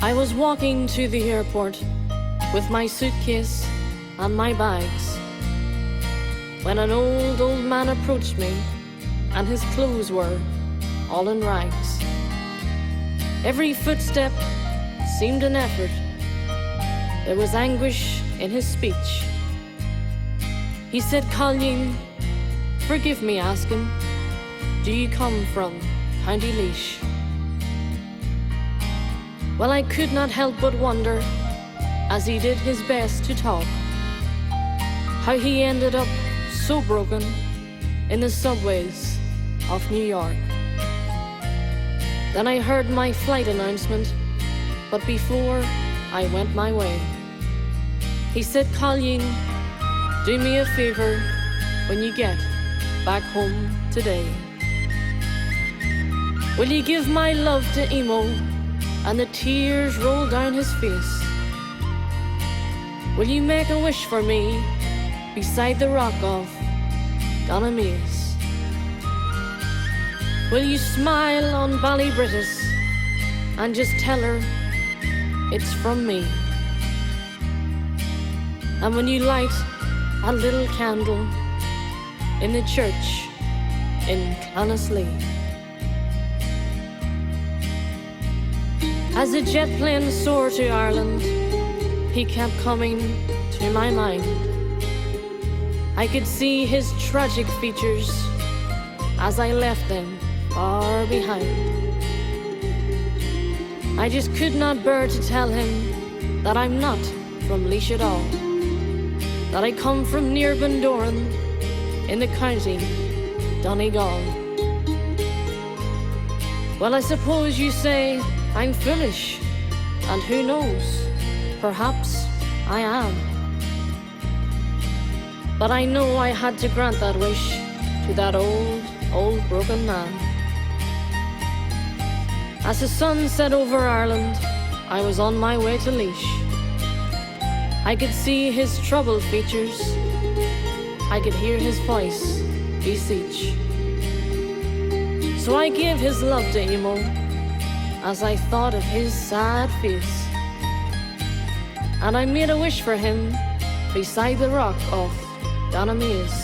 I was walking to the airport with my suitcase and my bags when an old man approached me, and his clothes were all in rags. Every footstep seemed an effort. There was anguish in his speech. He said, "Colleen, forgive me asking, do you come from County Laois?" Well, I could not help but wonder, as he did his best to talk, how he ended up so broken in the subways of New York. Then I heard my flight announcement, but before I went my way, he said, "Colleen, do me a favor when you get back home today. Will you give my love to Emo?" And the tears rolled down his face. "Will you make a wish for me beside the rock of Donamaise? Will you smile on Ballybrittis and just tell her it's from me? And when you light a little candle in the church in Clonaslee?" As the jet plane soared to Ireland, he kept coming to my mind. I could see his tragic features as I left them far behind. I just could not bear to tell him that I'm not from Laois at all, that I come from near Bundoran in the county Donegal. Well, I suppose you say I'm foolish, and who knows, perhaps I am. But I know I had to grant that wish to that old broken man. As the sun set over Ireland, I was on my way to Laois. I could see his troubled features, I could hear his voice beseech. So I gave his love to Emo as I thought of his sad face, and I made a wish for him beside the rock of Donamaise.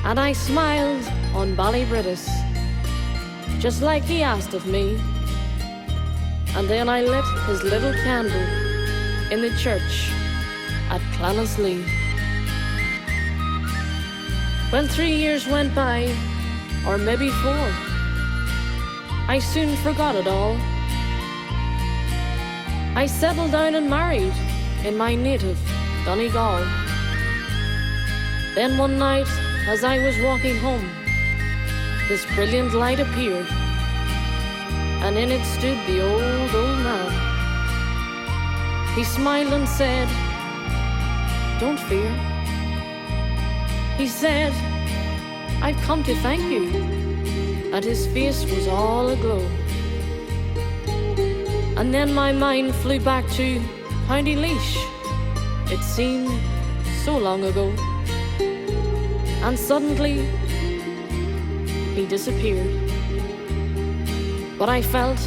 And I smiled on Ballybrittis, just like he asked of me, and then I lit his little candle in the church at Clonaslee. When 3 years went by, or maybe 4, I soon forgot it all. I settled down and married in my native Donegal. Then one night, as I was walking home, this brilliant light appeared, and in it stood the old man. He smiled and said, "Don't fear." He said, "I've come to thank you," and his face was all aglow. And then my mind flew back to County Laois. It seemed so long ago. And suddenly, he disappeared. But I felt,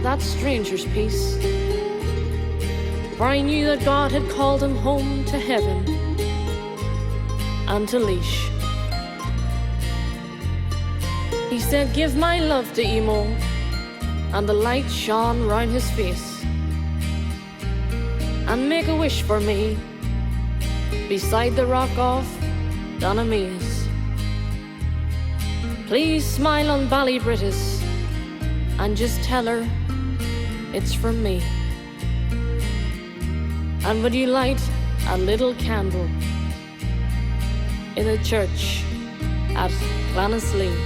that stranger's peace, for I knew that God had called him home to heaven and to Laois. He said, "Give my love to Emo," and the light shone round his face. "And make a wish for me beside the rock of Donamaise. Please smile on Ballybrittis and just tell her it's from me. And would you light a little candle in the church at Clonaslee?"